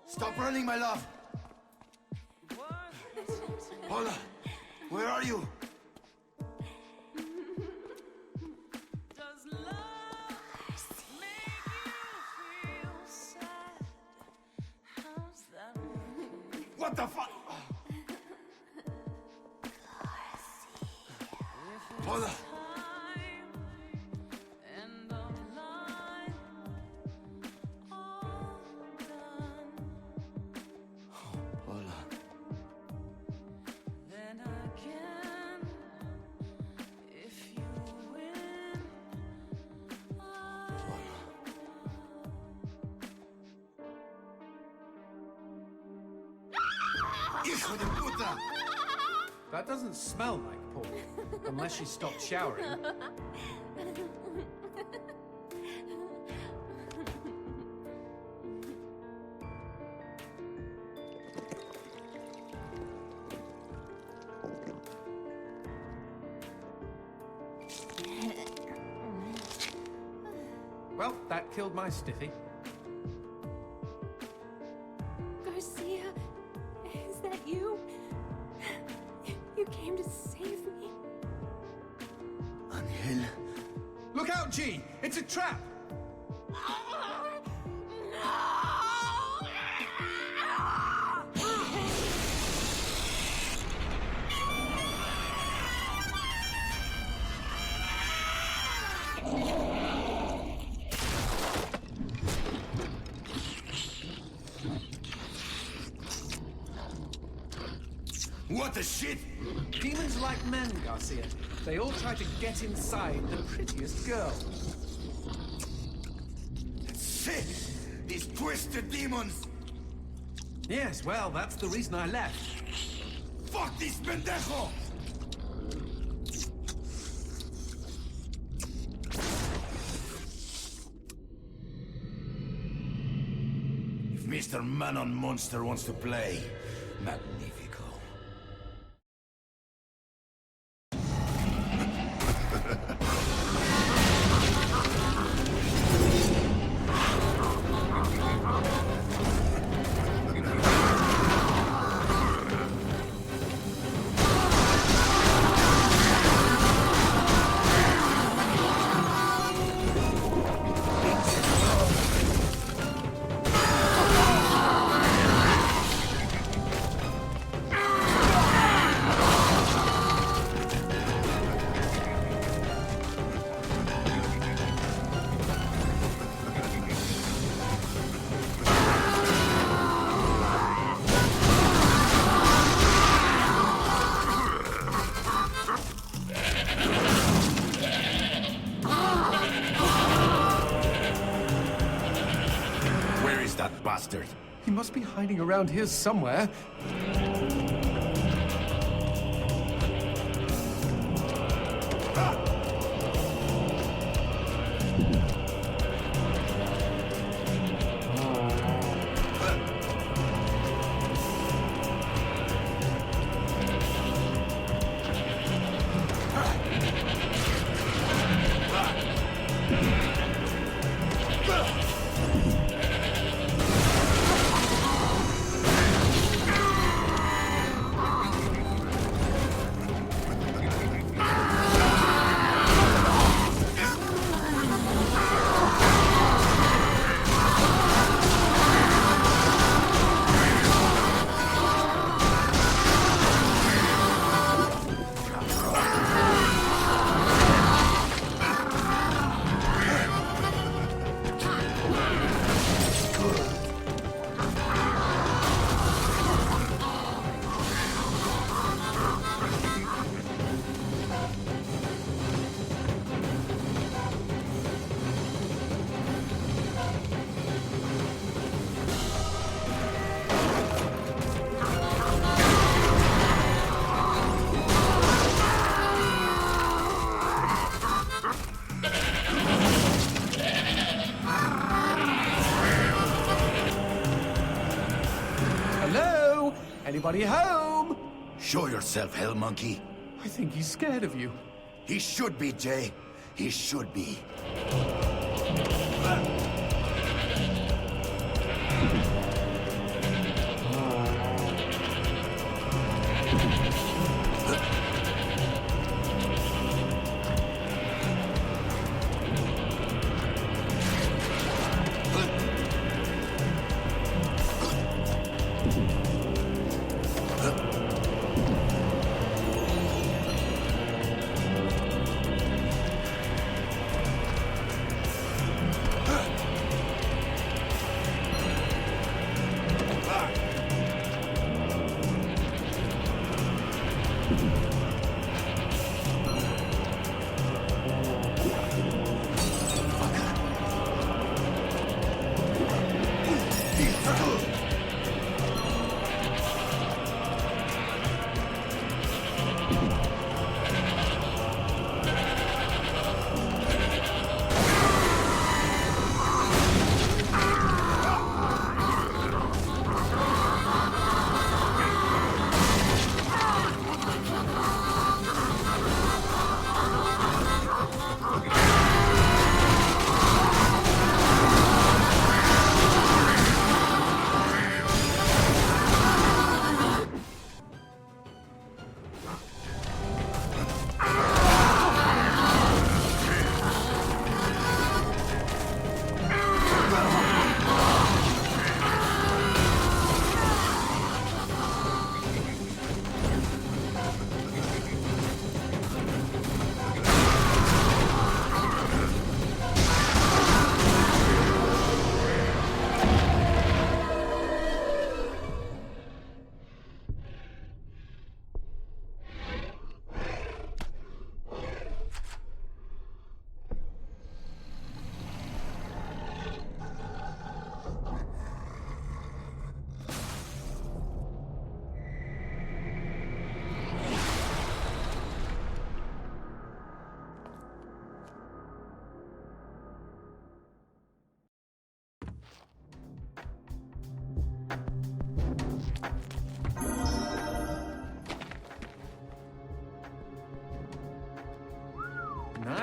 Stop running, my love! Paula, where are you? What the fuck? Paula! Hijo de puta! That doesn't smell like Paul, unless she stopped showering. Well, that killed my stiffy. Garcia, is that you? You came to save me? Angel. Look out, G! It's a trap! What the shit? Demons like men, Garcia. They all try to get inside the prettiest girl. Shit! These twisted demons! Yes, well, that's the reason I left. Fuck this pendejo! If Mr. Man-on Monster wants to play, magnifico. Bastard. He must be hiding around here somewhere. Anybody home? Show yourself, Hell Monkey. I think he's scared of you. He should be, Jay. He should be.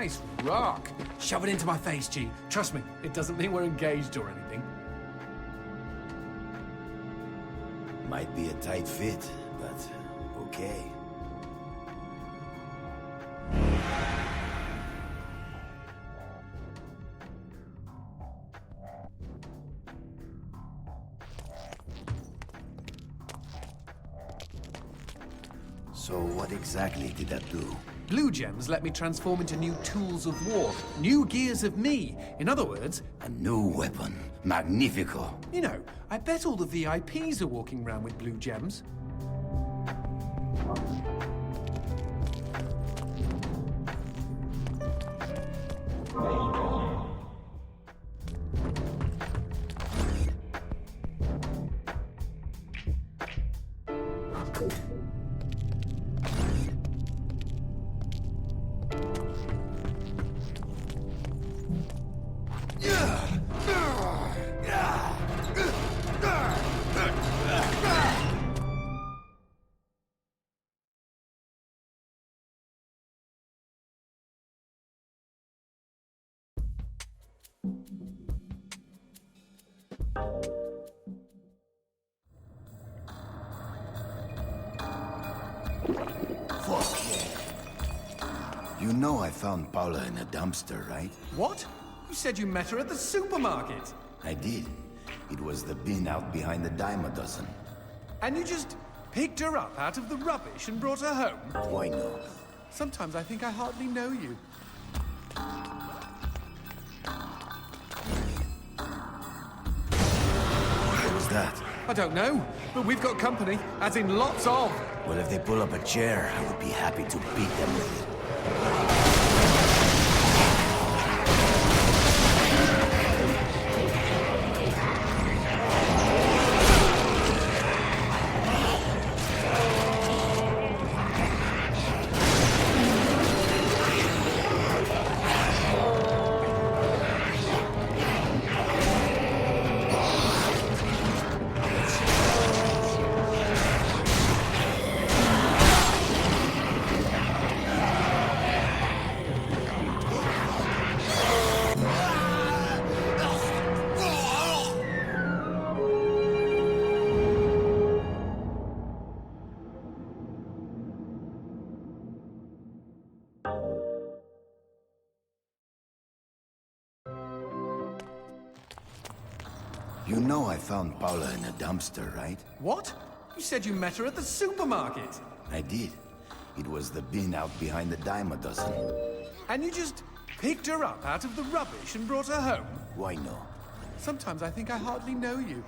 nice rock. Shove it into my face, G. Trust me, it doesn't mean we're engaged or anything. Might be a tight fit, but okay. So what exactly did that do? Blue gems let me transform into new tools of war, new gears of me. In other words, A new weapon. Magnifico. you know, I bet all the VIPs are walking around with blue gems. Fuck yeah. You know I found Paula in a dumpster, right? What? You said you met her at the supermarket. I did. It was the bin out behind the dime a dozen. And you just picked her up out of the rubbish and brought her home? Why not? Sometimes I think I hardly know you. What was that? I don't know, but we've got company, as in lots of. Well, if they pull up a chair, I would be happy to beat them with it. You know I found Paula in a dumpster, right? What? You said you met her at the supermarket. I did. It was the bin out behind the dime a dozen. And you just picked her up out of the rubbish and brought her home? Why not? Sometimes I think I hardly know you.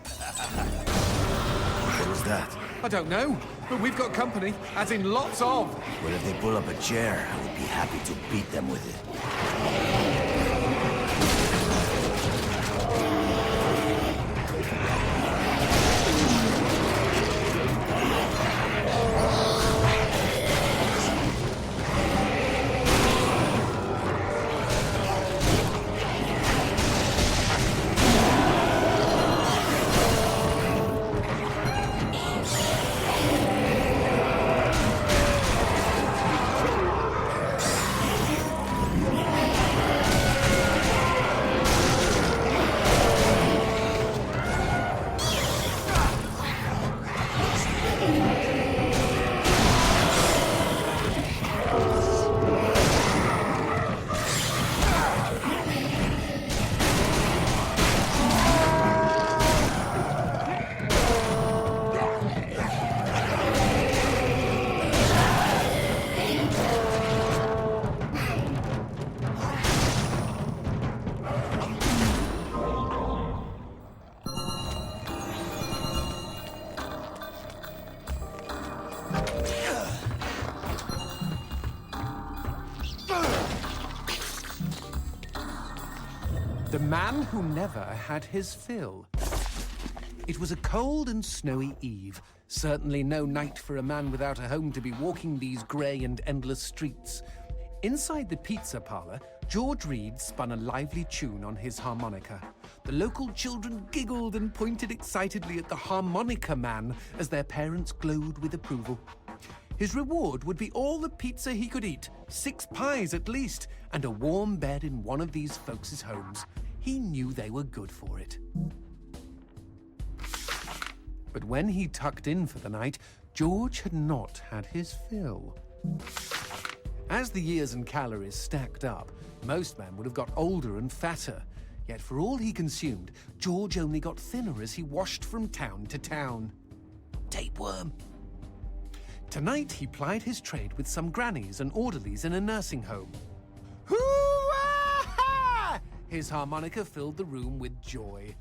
What was that? I don't know, but we've got company, as in lots of. Well, if they pull up a chair, I would be happy to beat them with it. The man who never had his fill. It was a cold and snowy eve. Certainly no night for a man without a home to be walking these grey and endless streets. Inside the pizza parlor, George Reed spun a lively tune on his harmonica. The local children giggled and pointed excitedly at the harmonica man as their parents glowed with approval. His reward would be all the pizza he could eat, 6 pies at least, and a warm bed in one of these folks' homes. He knew they were good for it. But when he tucked in for the night, George had not had his fill. As the years and calories stacked up, most men would have got older and fatter. Yet for all he consumed, George only got thinner as he washed from town to town. Tapeworm. Tonight he plied his trade with some grannies and orderlies in a nursing home. Hoo-ah! His harmonica filled the room with joy.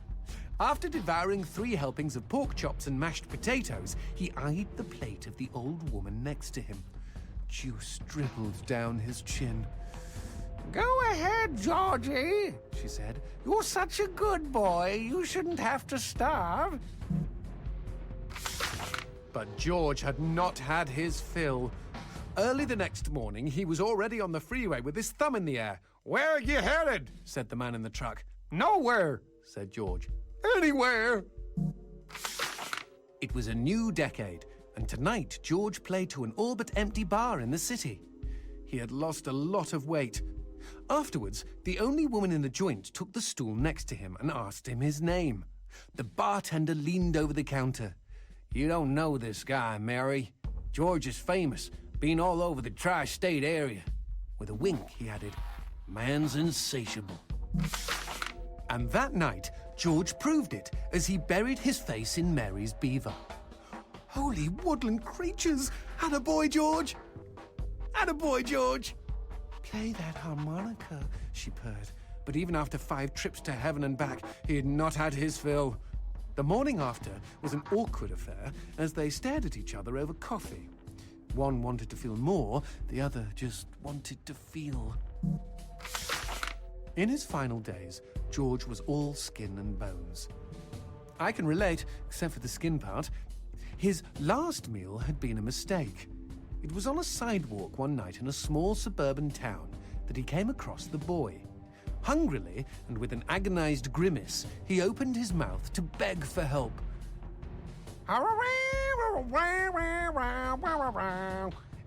After devouring 3 helpings of pork chops and mashed potatoes, he eyed the plate of the old woman next to him. Juice dribbled down his chin. "Go ahead, Georgie," she said. "You're such a good boy. You shouldn't have to starve." But George had not had his fill. Early the next morning, he was already on the freeway with his thumb in the air. "Where are you headed?" said the man in the truck. "Nowhere," said George. "Anywhere." It was a new decade, and tonight George played to an all but empty bar in the city. He had lost a lot of weight. Afterwards, the only woman in the joint took the stool next to him and asked him his name. The bartender leaned over the counter. "You don't know this guy, Mary. George is famous, been all over the tri-state area." With a wink, he added, "Man's insatiable." And that night, George proved it as he buried his face in Mary's beaver. Holy woodland creatures! Attaboy, George! Attaboy, George! "Play that harmonica," she purred. But even after 5 trips to heaven and back, he had not had his fill. The morning after was an awkward affair as they stared at each other over coffee. One wanted to feel more, the other just wanted to feel. In his final days, George was all skin and bones. I can relate, except for the skin part. His last meal had been a mistake. It was on a sidewalk one night in a small suburban town that he came across the boy. Hungrily, and with an agonized grimace, he opened his mouth to beg for help.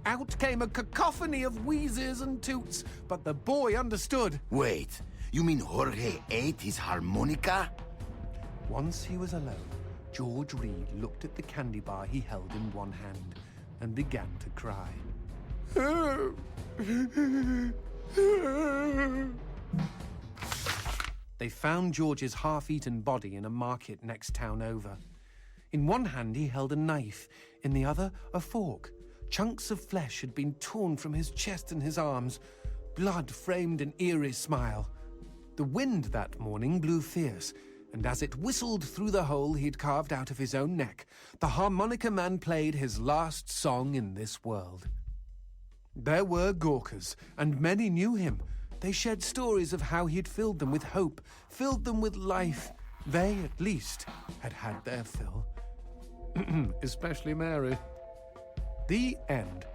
Out came a cacophony of wheezes and toots, but the boy understood. Wait, you mean Jorge ate his harmonica? Once he was alone, George Reed looked at the candy bar he held in one hand and began to cry. They found George's half-eaten body in a market next town over. In one hand he held a knife, in the other a fork. Chunks of flesh had been torn from his chest and his arms. Blood framed an eerie smile. The wind that morning blew fierce, and as it whistled through the hole he'd carved out of his own neck, the harmonica man played his last song in this world. There were Gawkers, and many knew him. They shared stories of how he'd filled them with hope, filled them with life. They, at least, had had their fill. Especially Mary. The end.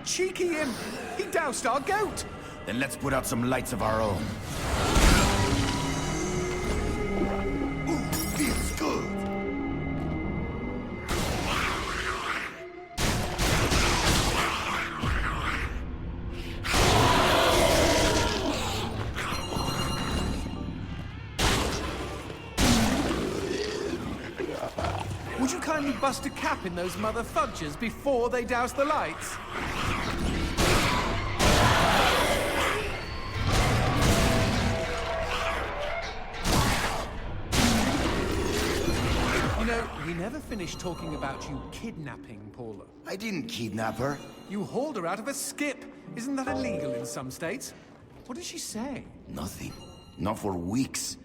Cheeky imp! He doused our goat! Then let's put out some lights of our own. Ooh, feels good! Would you kindly bust a cap in those mother fudgers before they douse the lights? We never finished talking about you kidnapping Paula. I didn't kidnap her. You hauled her out of a skip. Isn't that illegal in some states? What did she say? Nothing. Not for weeks.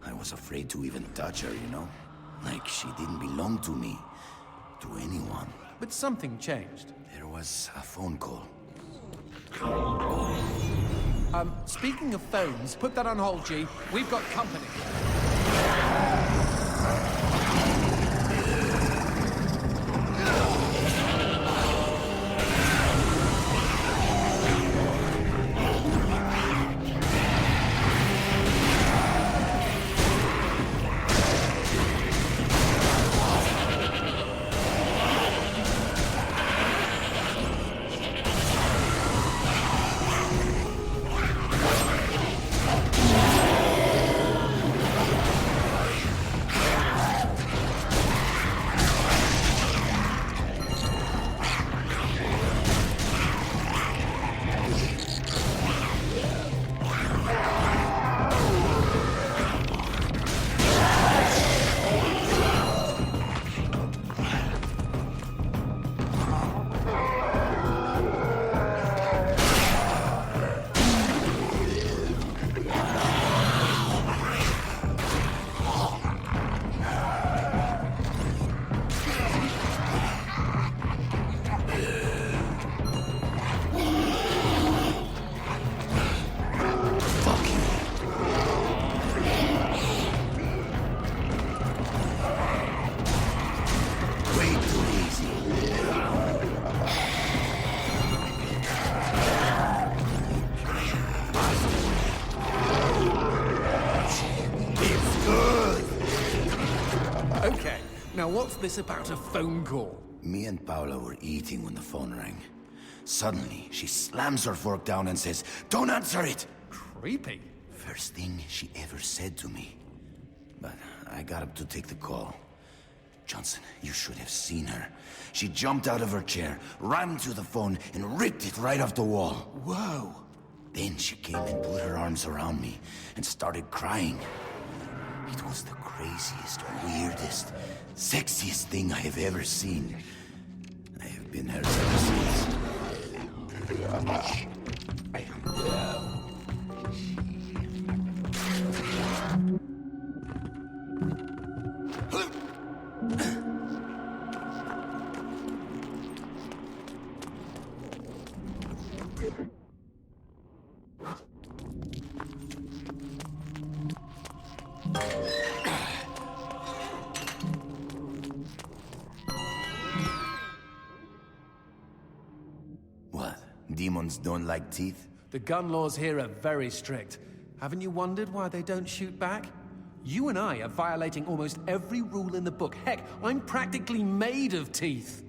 I was afraid to even touch her, you know? Like she didn't belong to me. To anyone. But something changed. There was a phone call. Speaking of phones, put that on hold, G. We've got company. Okay, now what's this about a phone call? Me and Paula were eating when the phone rang. Suddenly, she slams her fork down and says, "Don't answer it!" Creepy. First thing she ever said to me. But I got up to take the call. Johnson, you should have seen her. She jumped out of her chair, ran to the phone, and ripped it right off the wall. Whoa. Then she came and put her arms around me and started crying. It was the craziest, weirdest, sexiest thing I have ever seen. I have been hers ever since. What? Demons don't like teeth? The gun laws here are very strict. Haven't you wondered why they don't shoot back? You and I are violating almost every rule in the book. Heck, I'm practically made of teeth.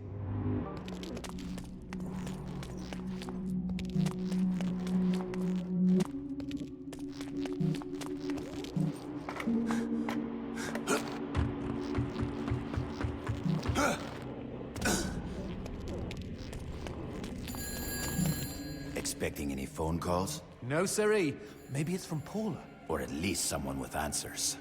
Expecting any phone calls? No, siree. Maybe it's from Paula. Or at least someone with answers.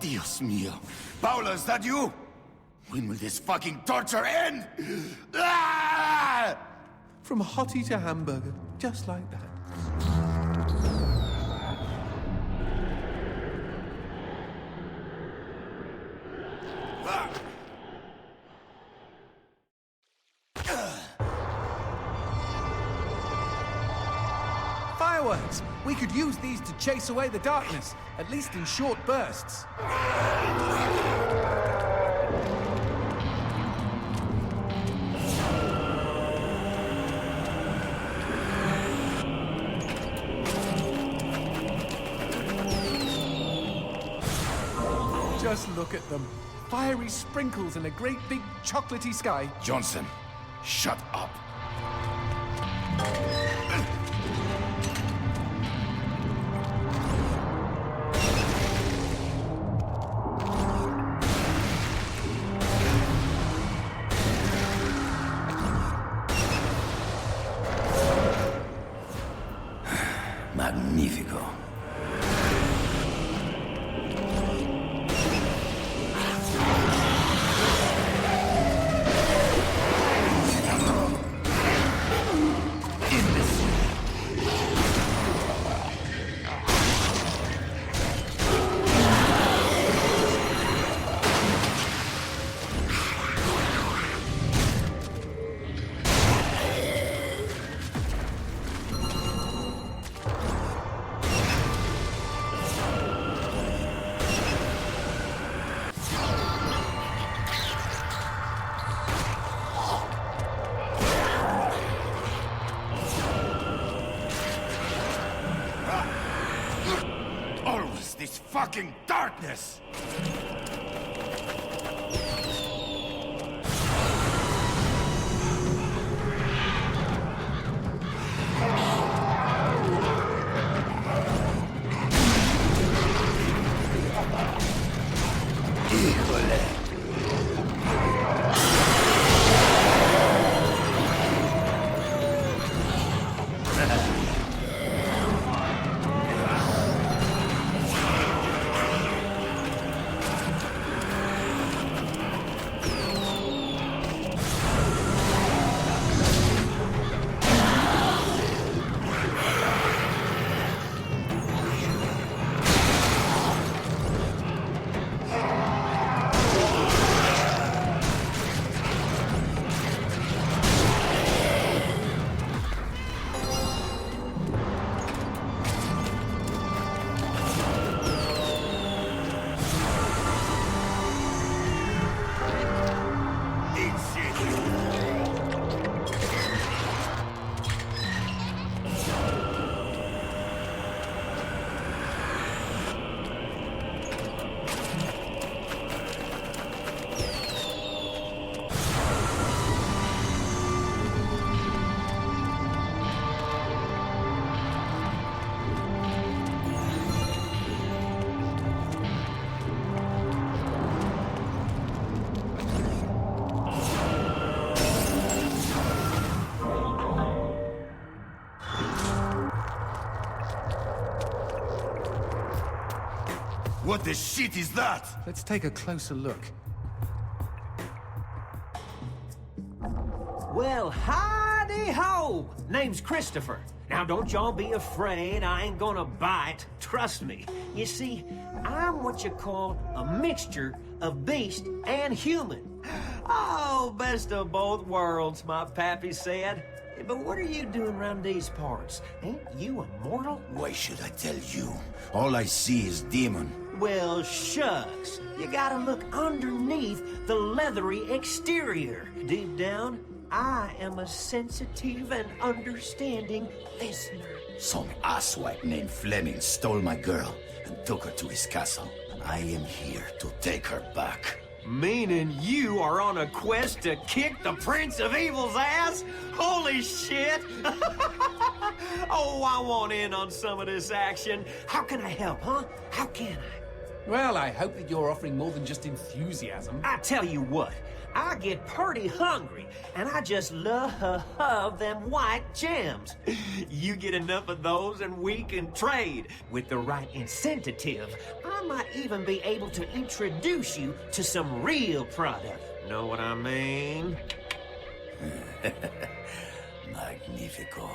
Dios mío. Paula, is that you? When will this fucking torture end? Ah! From hottie to hamburger, just like that. Fireworks! We could use these to chase away the darkness, at least in short bursts. Just look at them. fiery sprinkles in a great big chocolatey sky. Johnson, shut up. Magnifico. Always this fucking darkness! Híjole. What the shit is that? Let's take a closer look. Well, howdy-ho! Name's Christopher. Now, don't y'all be afraid. I ain't gonna bite. Trust me. You see, I'm what you call a mixture of beast and human. Oh, best of both worlds, my pappy said. But what are you doing around these parts? Ain't you a mortal? Why should I tell you? All I see is demon. Well, shucks. You gotta look underneath the leathery exterior. Deep down, I am a sensitive and understanding listener. Some asswipe named Fleming stole my girl and took her to his castle. I am here to take her back. Meaning you are on a quest to kick the Prince of Evil's ass? Holy shit! Oh, I want in on some of this action. How can I help, huh? How can I? Well, I hope that you're offering more than just enthusiasm. I tell you what, I get pretty hungry, and I just love them white gems. You get enough of those and we can trade. With the right incentive, I might even be able to introduce you to some real product. Know what I mean? Magnifico.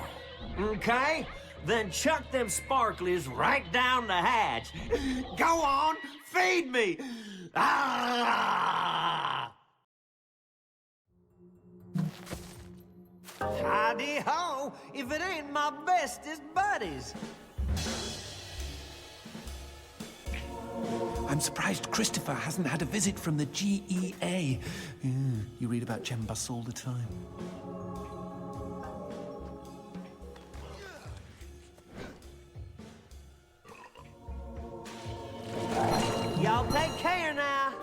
Okay, then chuck them sparklies right down the hatch. Go on, feed me! Ah! Howdy-ho, if it ain't my bestest buddies. I'm surprised Christopher hasn't had a visit from the GEA. You read about Gembus all the time. Y'all take care now.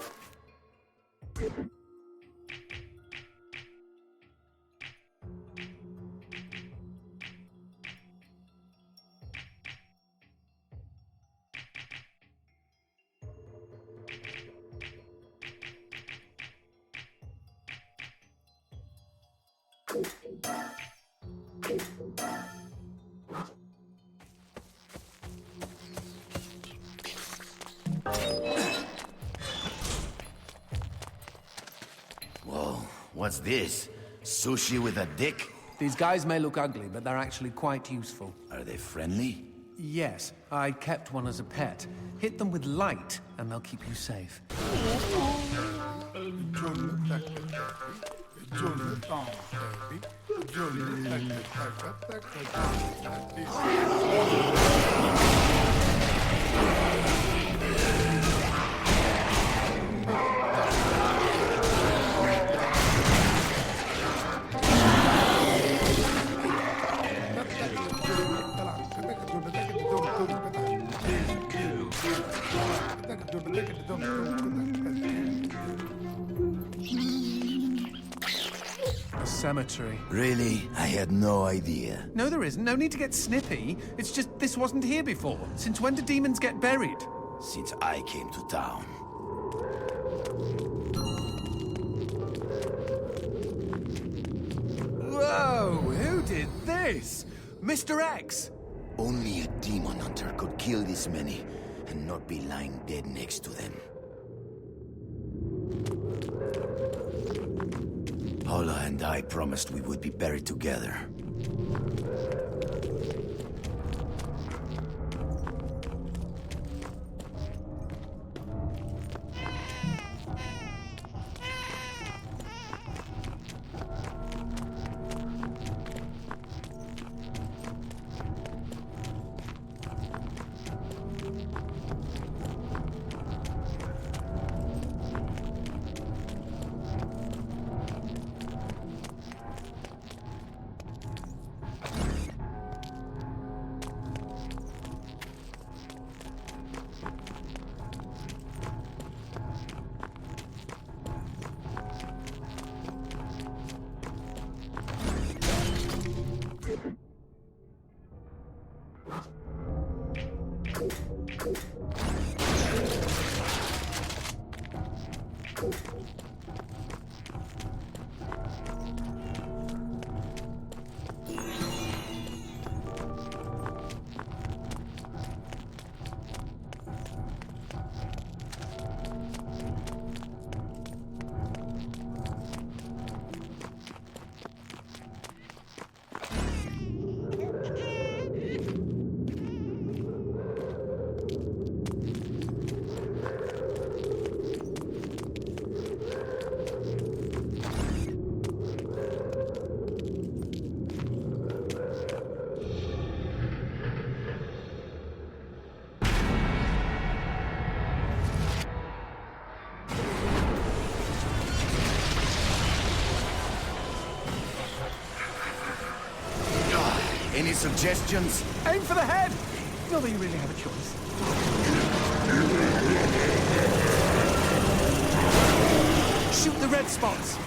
Whoa, what's this? Sushi with a dick? These guys may look ugly, but they're actually quite useful. Are they friendly? Yes, I kept one as a pet. Hit them with light, and they'll keep you safe. A cemetery. Really? I had no idea. No, there isn't. No need to get snippy. It's just this wasn't here before. Since when do demons get buried? Since I came to town. Whoa! Who did this? Mr. X! Only a demon hunter could kill this many and not be lying dead next to them. Paula and I promised we would be buried together. Any suggestions? Aim for the head! Not that you really have a choice. Shoot the red spots!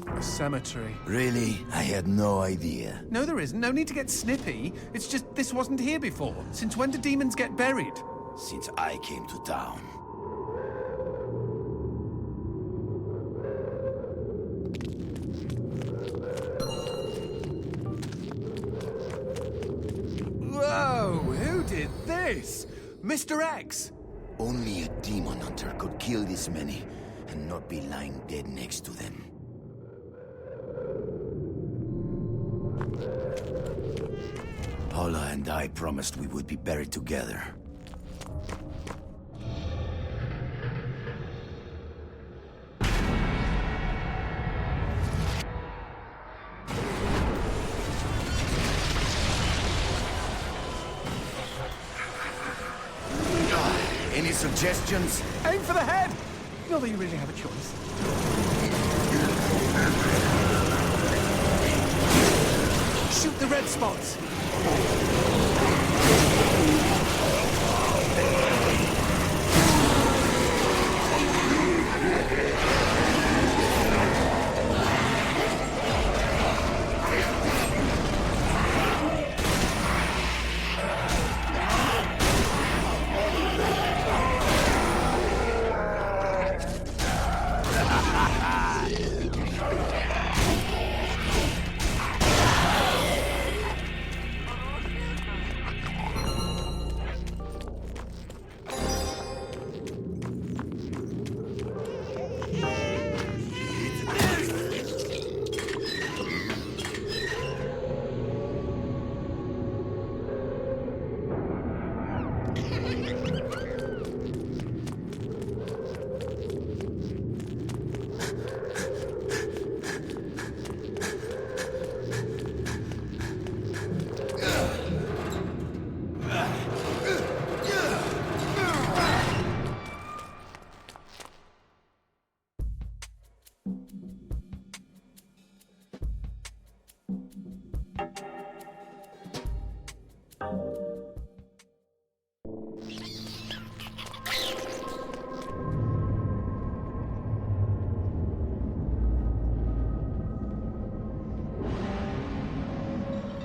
A cemetery. Really? I had no idea. No, there isn't. No need to get snippy. It's just this wasn't here before. Since when do demons get buried? Since I came to town. Whoa! Who did this? Mr. X! Only a demon hunter could kill this many and not be lying dead next to them. Paula and I promised we would be buried together. Any suggestions? Aim for the head! Not that you really have a choice. Shoot the red spots!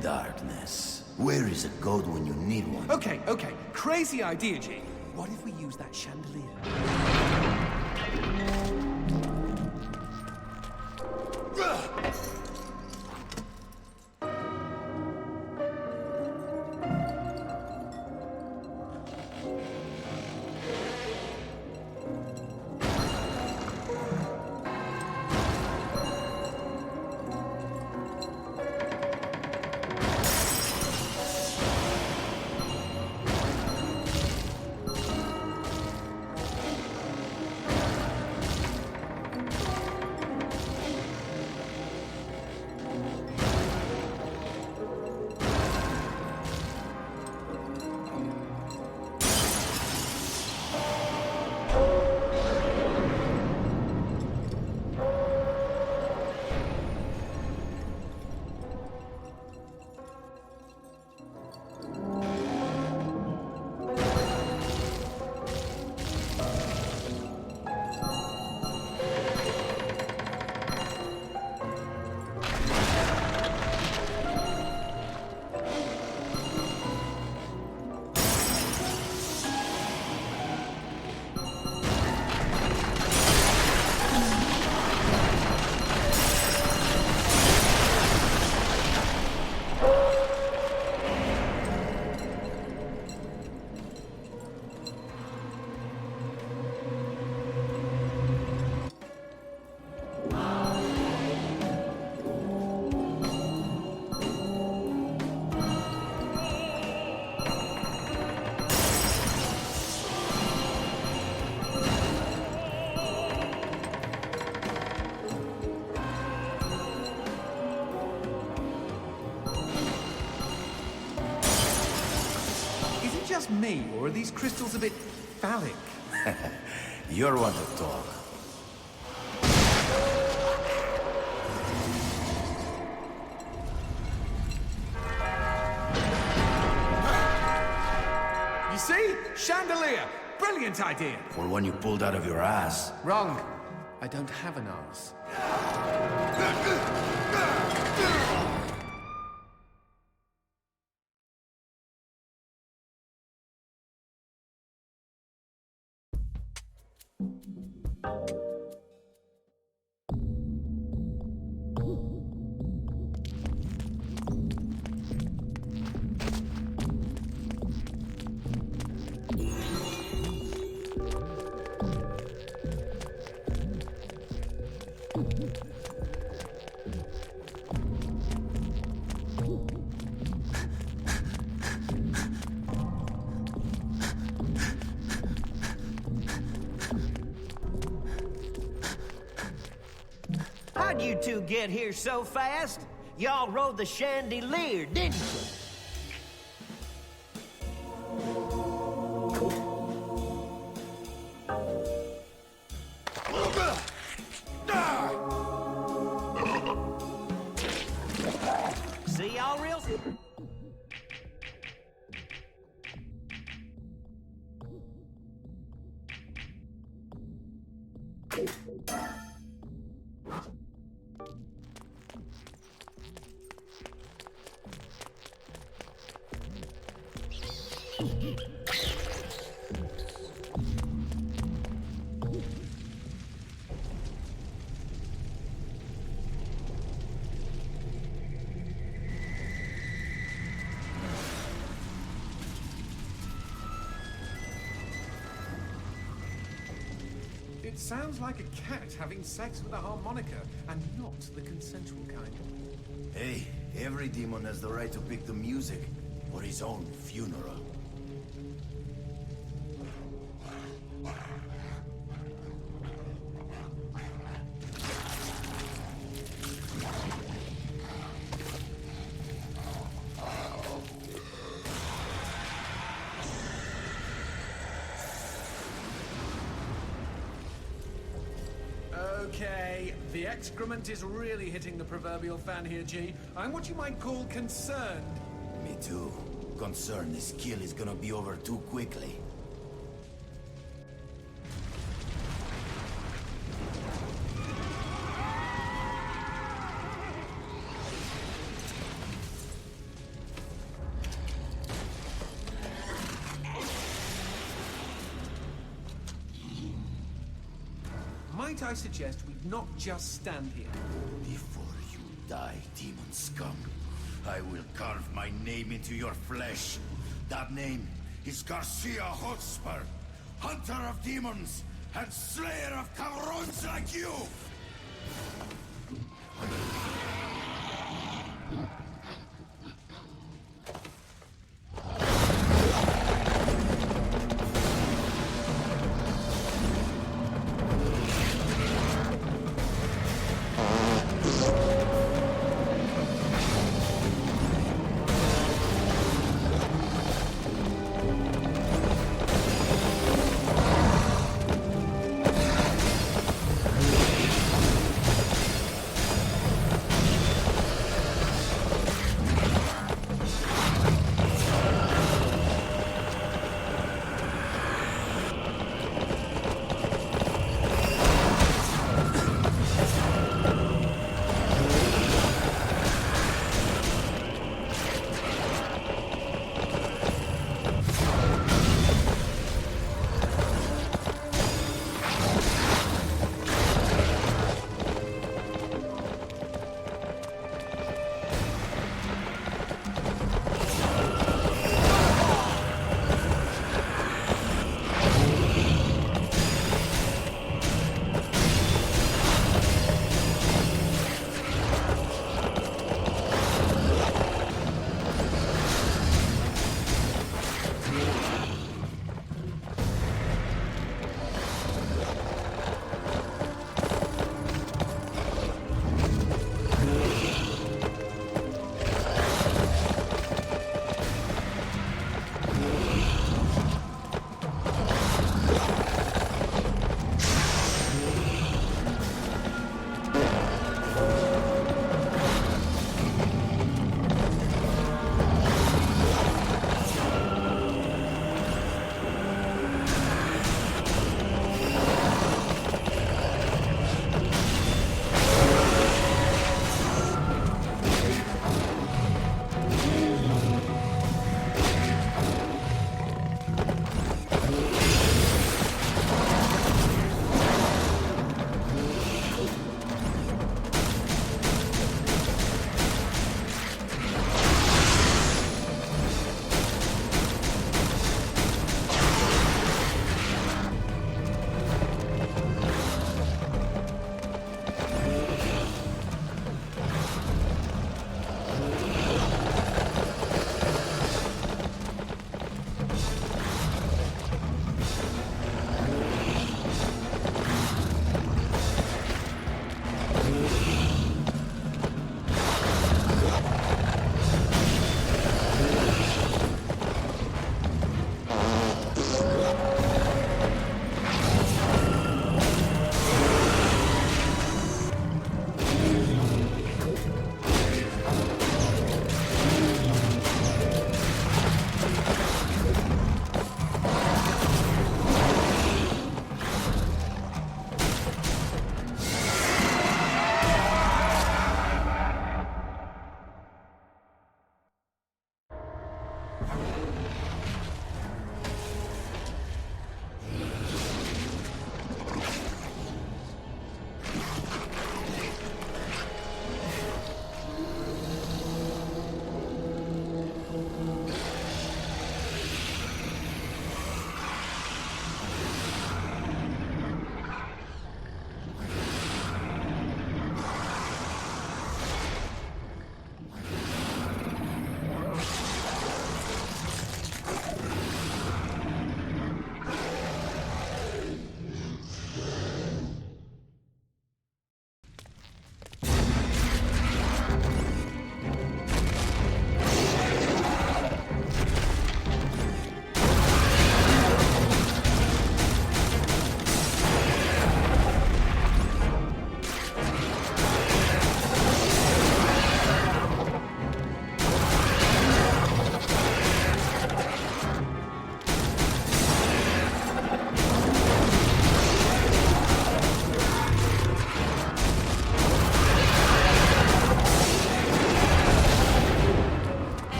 Darkness. Where is a goat when you need one? Okay. Crazy idea, G. What if we use that chandelier? Just me, or are these crystals a bit phallic? You're one to talk. You see? Chandelier! Brilliant idea! For one you pulled out of your ass. Wrong. I don't have an arse. How'd you two get here so fast? Y'all rode the chandelier, didn't you? It sounds like a cat having sex with a harmonica, and not the consensual kind. Hey, every demon has the right to pick the music for his own funeral. Okay, the excrement is really hitting the proverbial fan here, G. I'm what you might call concerned. Me too. Concerned this kill is gonna be over too quickly. Might I suggest we not just stand here? Before you die, demon scum, I will carve my name into your flesh. That name is Garcia Hotspur, hunter of demons and slayer of cabrons like you!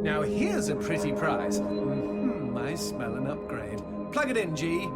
Now here's a pretty prize. I smell an upgrade. Plug it in, G.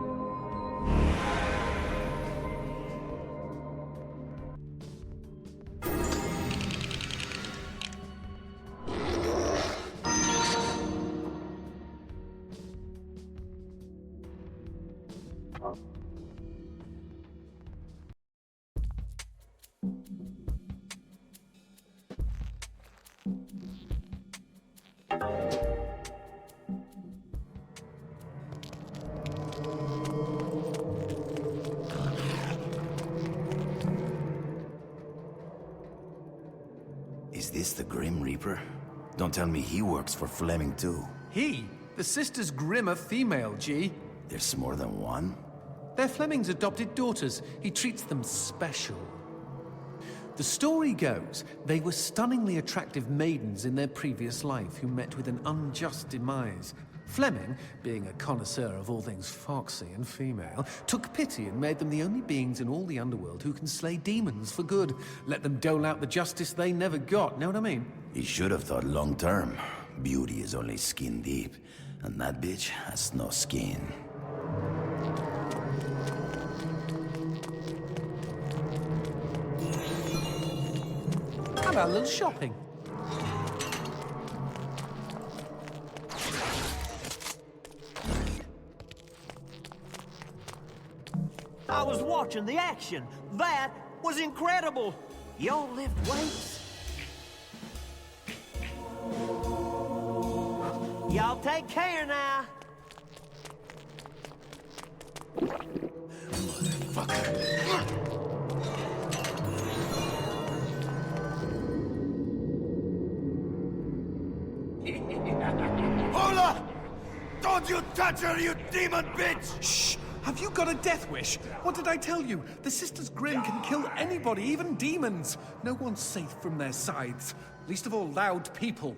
Is this the Grim Reaper? Don't tell me he works for Fleming too. He? The Sisters Grimm are female, G. There's more than one? They're Fleming's adopted daughters. He treats them special. The story goes, they were stunningly attractive maidens in their previous life who met with an unjust demise. Fleming, being a connoisseur of all things foxy and female, took pity and made them the only beings in all the underworld who can slay demons for good. Let them dole out the justice they never got, know what I mean? He should have thought long term. Beauty is only skin deep, and that bitch has no skin. How about a little shopping? I was watching the action. That was incredible. Y'all lift weights? Y'all take care now. Hola! Don't you touch her, you demon bitch! Shh! Have you got a death wish? What did I tell you? The Sisters Grimm can kill anybody, even demons. No one's safe from their sides. Least of all loud people.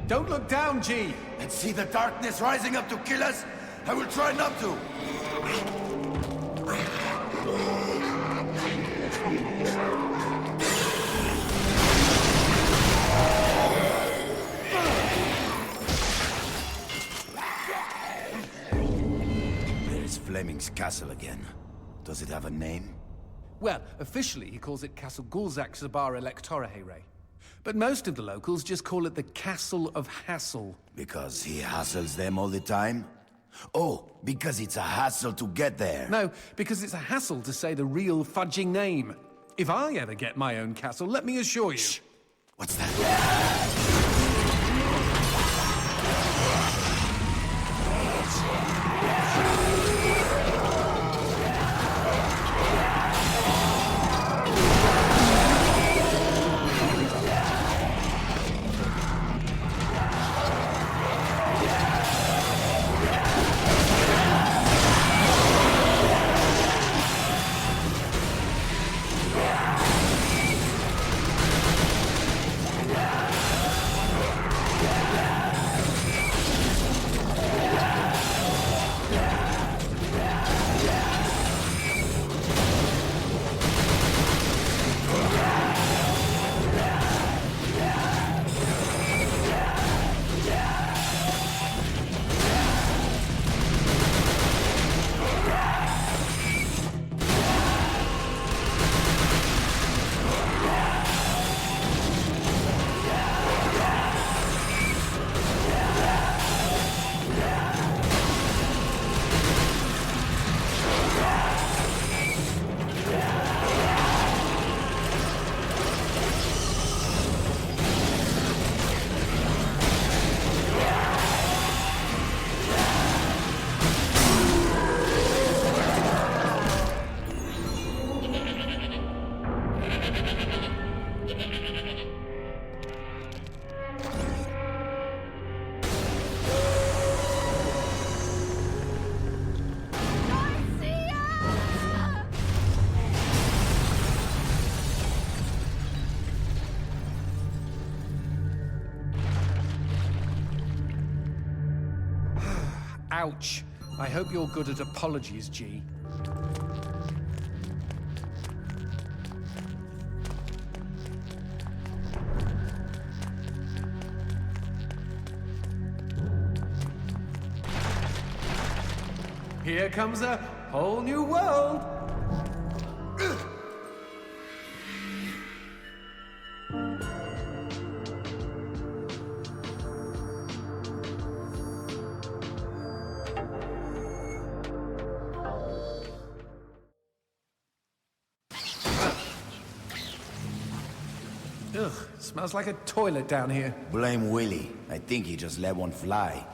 Don't look down, G! And see the darkness rising up to kill us? I will try not to. There is Fleming's castle again. Does it have a name? Well, officially he calls it Castle Gulzak Zabar Electora Ray. But most of the locals just call it the Castle of Hassel. Because he hassles them all the time? Oh, because it's a hassle to get there. No, because it's a hassle to say the real fudging name. If I ever get my own castle, let me assure you... Shh. What's that? Ouch. I hope you're good at apologies, G. Here comes a whole new world. Ugh, smells like a toilet down here. Blame Willie. I think he just let one fly.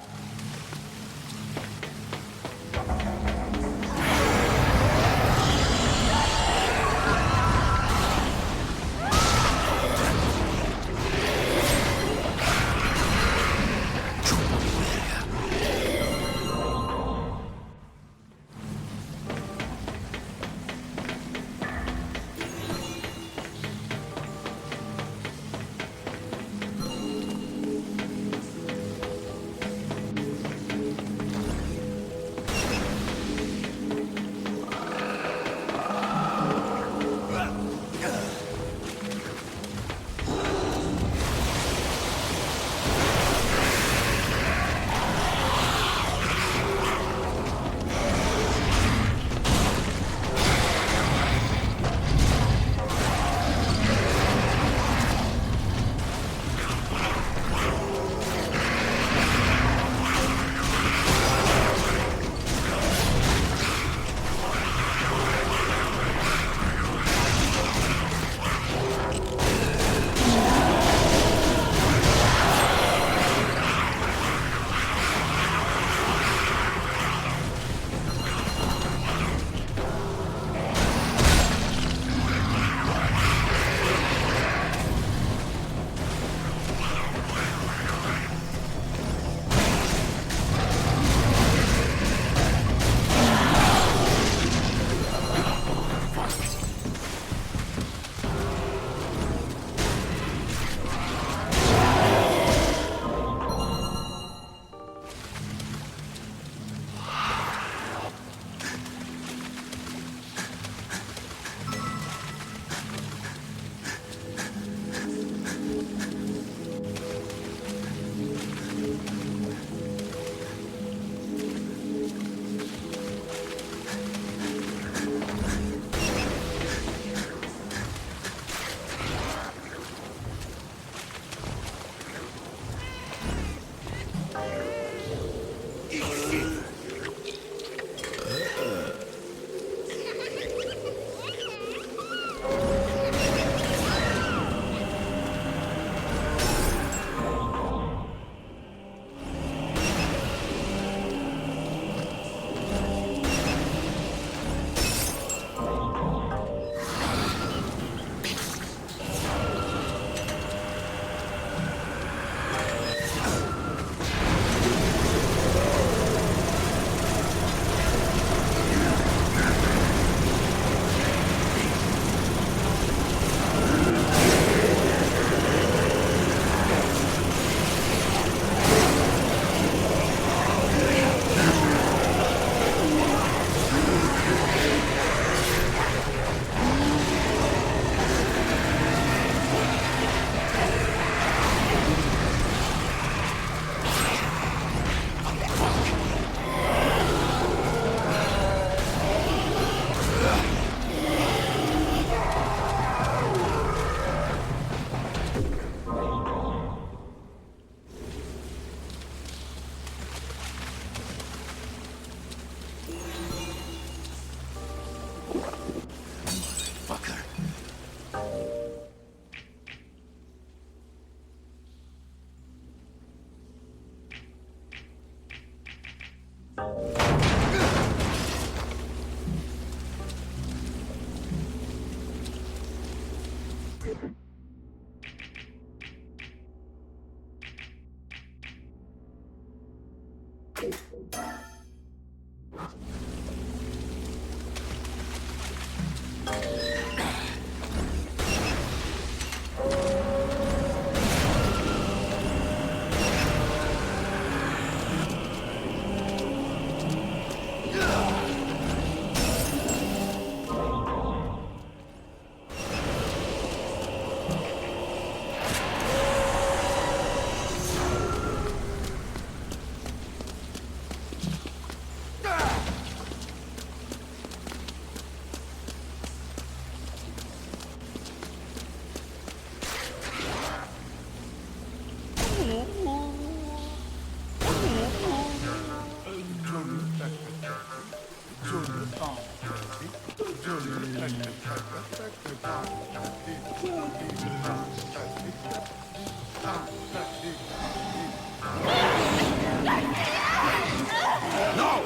No!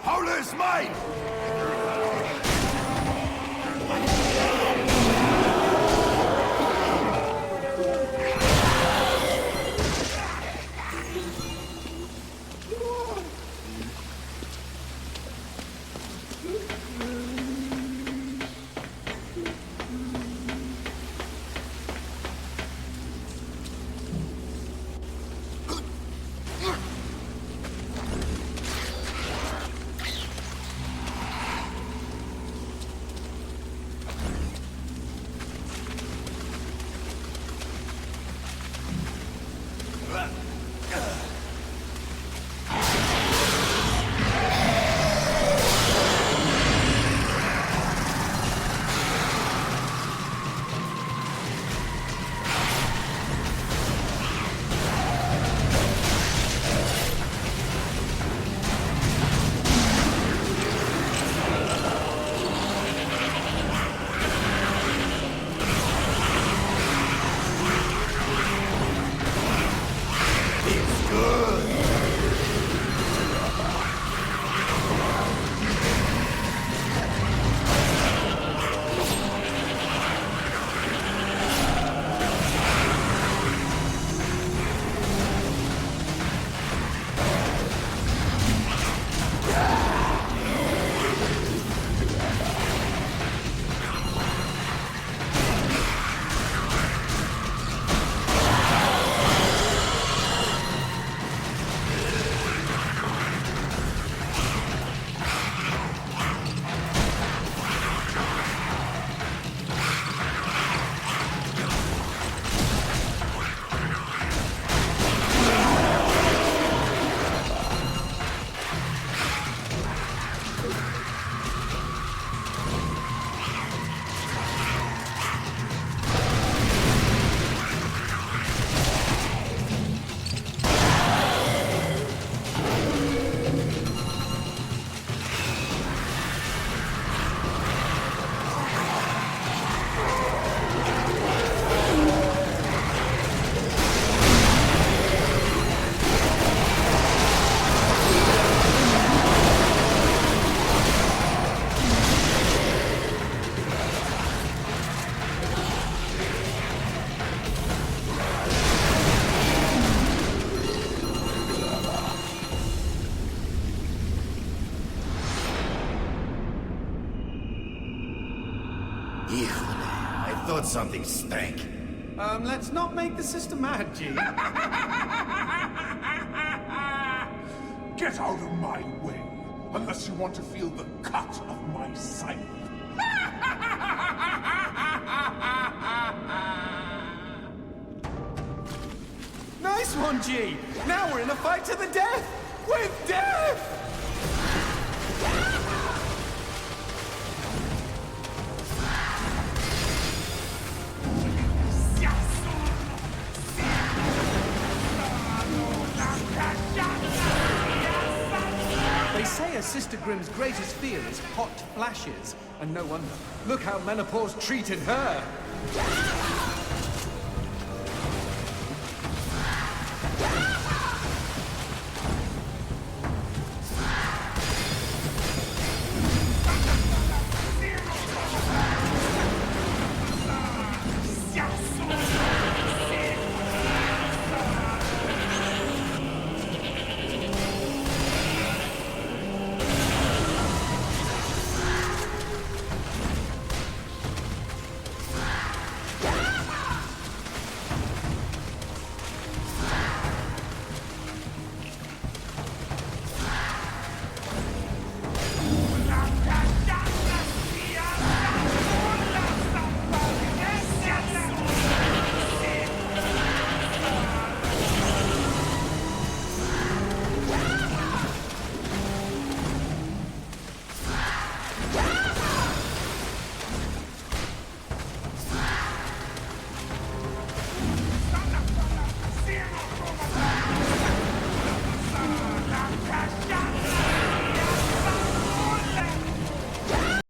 Howler is mine! I thought something stank. Let's not make the sister mad, G. Get out of my way, unless you want to feel the cut of my scythe. Nice one, G! Now we're in a fight to the death! With death! They say a Sister Grimm's greatest fear is hot flashes, and no wonder. Look how menopause treated her!